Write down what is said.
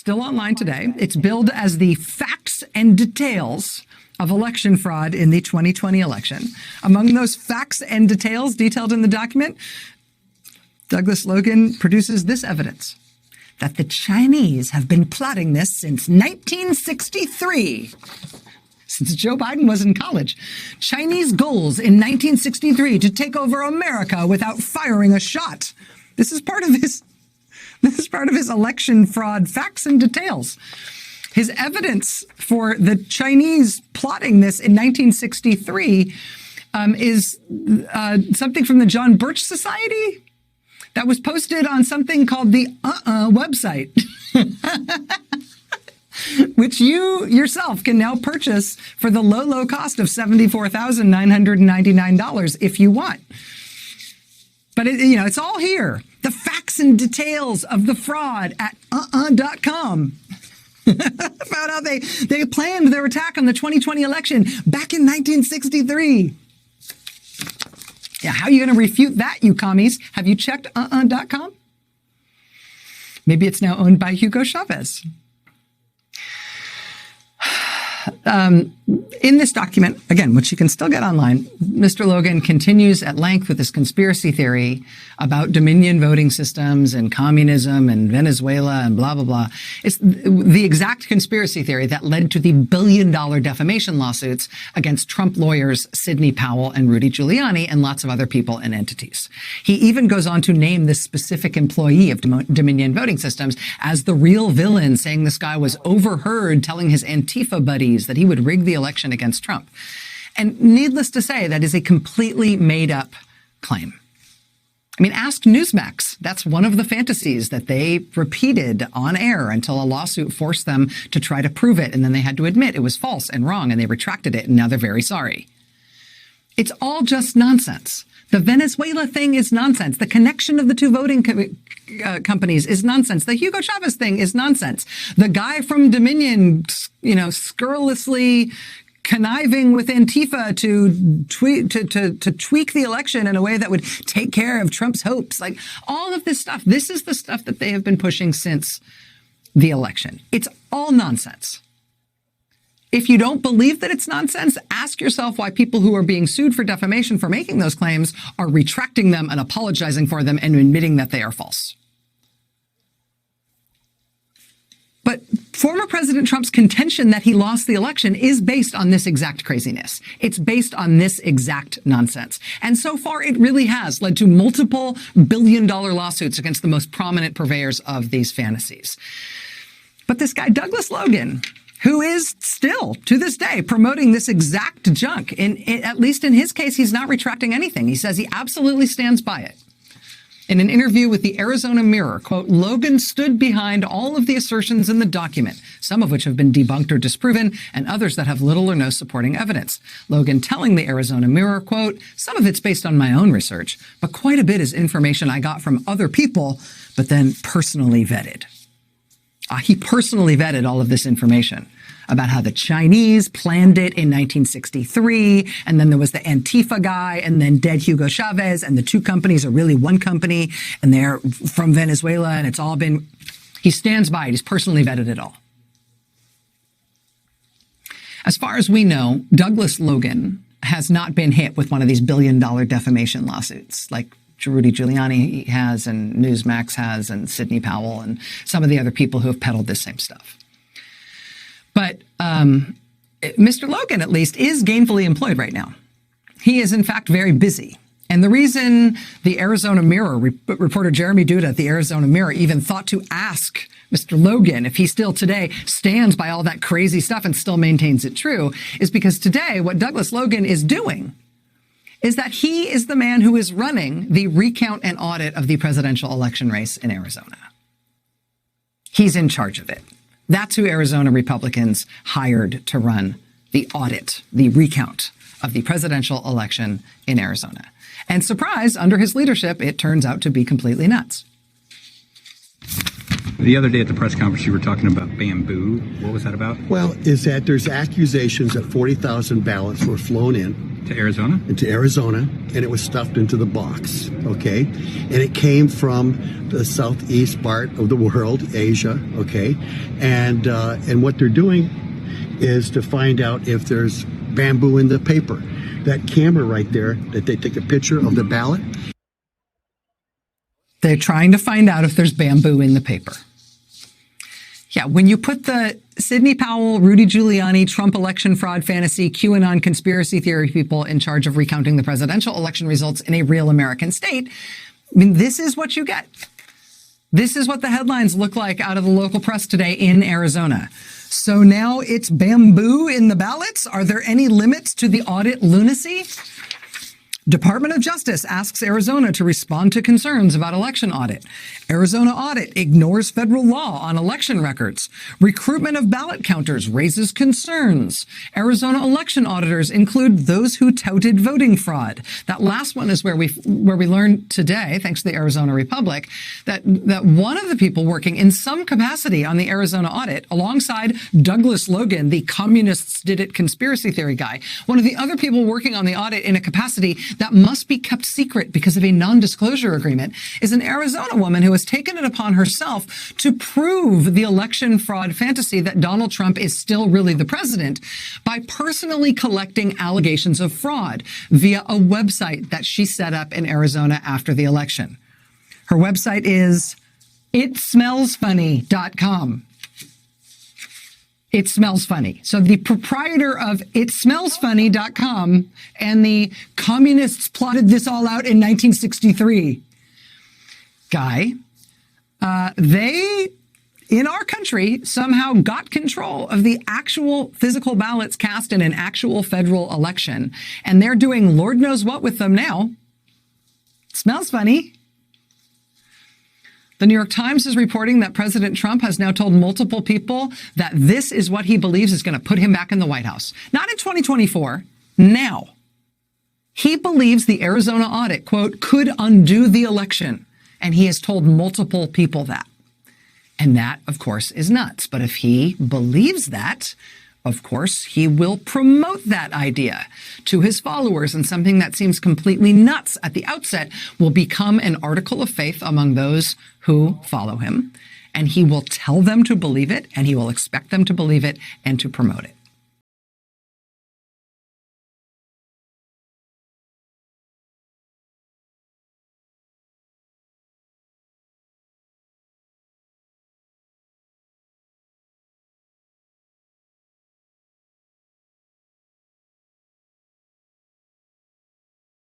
Still online today. It's billed as the facts and details of election fraud in the 2020 election. Among those facts and details detailed in the document, Douglas Logan produces this evidence: that the Chinese have been plotting this since 1963. Since Joe Biden was in college. Chinese goals in 1963 to take over America without firing a shot. This is part of his election fraud facts and details. His evidence for the Chinese plotting this in 1963 is something from the John Birch Society that was posted on something called the website, which you yourself can now purchase for the low cost of $74,999 if you want. But it's all here. The facts and details of the fraud at .com. Found out they planned their attack on the 2020 election back in 1963. Yeah, how are you going to refute that, you commies? Have you checked .com? Maybe it's now owned by Hugo Chavez. In this document, again, which you can still get online, Mr. Logan continues at length with this conspiracy theory about Dominion voting systems and communism and Venezuela and blah, blah, blah. It's the exact conspiracy theory that led to the billion-dollar defamation lawsuits against Trump lawyers Sidney Powell and Rudy Giuliani and lots of other people and entities. He even goes on to name this specific employee of Dominion voting systems as the real villain, saying this guy was overheard telling his Antifa buddies that he would rig the election against Trump. And needless to say, that is a completely made-up claim. I mean, ask Newsmax. That's one of the fantasies that they repeated on air until a lawsuit forced them to try to prove it. And then they had to admit it was false and wrong, and they retracted it, and now they're very sorry. It's all just nonsense. The Venezuela thing is nonsense. The connection of the two voting companies is nonsense. The Hugo Chavez thing is nonsense. The guy from Dominion, scurrilously conniving with Antifa to tweak the election in a way that would take care of Trump's hopes. Like all of this stuff, this is the stuff that they have been pushing since the election. It's all nonsense. If you don't believe that it's nonsense, ask yourself why people who are being sued for defamation for making those claims are retracting them and apologizing for them and admitting that they are false. But former President Trump's contention that he lost the election is based on this exact craziness. It's based on this exact nonsense. And so far, it really has led to multiple billion-dollar lawsuits against the most prominent purveyors of these fantasies. But this guy, Douglas Logan, who is still, to this day, promoting this exact junk, at least in his case, he's not retracting anything. He says he absolutely stands by it. In an interview with the Arizona Mirror, quote, Logan stood behind all of the assertions in the document, some of which have been debunked or disproven, and others that have little or no supporting evidence. Logan telling the Arizona Mirror, quote, some of it's based on my own research, but quite a bit is information I got from other people, but then personally vetted. He personally vetted all of this information about how the Chinese planned it in 1963, and then there was the Antifa guy, and then dead Hugo Chavez, and the two companies are really one company, and they're from Venezuela, and it's all been... He stands by it. He's personally vetted it all. As far as we know, Douglas Logan has not been hit with one of these billion-dollar defamation lawsuits, like Rudy Giuliani has, and Newsmax has, and Sidney Powell, and some of the other people who have peddled this same stuff. But Mr. Logan, at least, is gainfully employed right now. He is, in fact, very busy. And the reason the Arizona Mirror, reporter Jeremy Duda at the Arizona Mirror even thought to ask Mr. Logan if he still today stands by all that crazy stuff and still maintains it true is because today what Douglas Logan is doing is that he is the man who is running the recount and audit of the presidential election race in Arizona. He's in charge of it. That's who Arizona Republicans hired to run the audit, the recount of the presidential election in Arizona. And surprise, under his leadership, it turns out to be completely nuts. The other day at the press conference, you were talking about bamboo. What was that about? Well, is that there's accusations that 40,000 ballots were flown in. To Arizona? Into Arizona, and it was stuffed into the box, okay? And it came from the southeast part of the world, Asia, okay? And what they're doing is to find out if there's bamboo in the paper. That camera right there, that they take a picture of the ballot. They're trying to find out if there's bamboo in the paper. Yeah, when you put the Sidney Powell, Rudy Giuliani, Trump election fraud fantasy, QAnon conspiracy theory people in charge of recounting the presidential election results in a real American state, I mean, this is what you get. This is what the headlines look like out of the local press today in Arizona. So now it's bamboo in the ballots? Are there any limits to the audit lunacy? Department of Justice asks Arizona to respond to concerns about election audit. Arizona audit ignores federal law on election records. Recruitment of ballot counters raises concerns. Arizona election auditors include those who touted voting fraud. That last one is where we learned today, thanks to the Arizona Republic, that one of the people working in some capacity on the Arizona audit, alongside Douglas Logan, the communists did it conspiracy theory guy, one of the other people working on the audit in a capacity that must be kept secret because of a non-disclosure agreement, is an Arizona woman who has taken it upon herself to prove the election fraud fantasy that Donald Trump is still really the president by personally collecting allegations of fraud via a website that she set up in Arizona after the election. Her website is itsmellsfunny.com. It Smells Funny. So the proprietor of itsmellsfunny.com and the communists plotted this all out in 1963 guy, they, in our country, somehow got control of the actual physical ballots cast in an actual federal election. And they're doing Lord knows what with them now. It smells funny. The New York Times is reporting that President Trump has now told multiple people that this is what he believes is going to put him back in the White House. Not in 2024, now. He believes the Arizona audit, quote, could undo the election. And he has told multiple people that. And that, of course, is nuts. But if he believes that, of course, he will promote that idea to his followers, and something that seems completely nuts at the outset will become an article of faith among those who follow him. And he will tell them to believe it, and he will expect them to believe it and to promote it.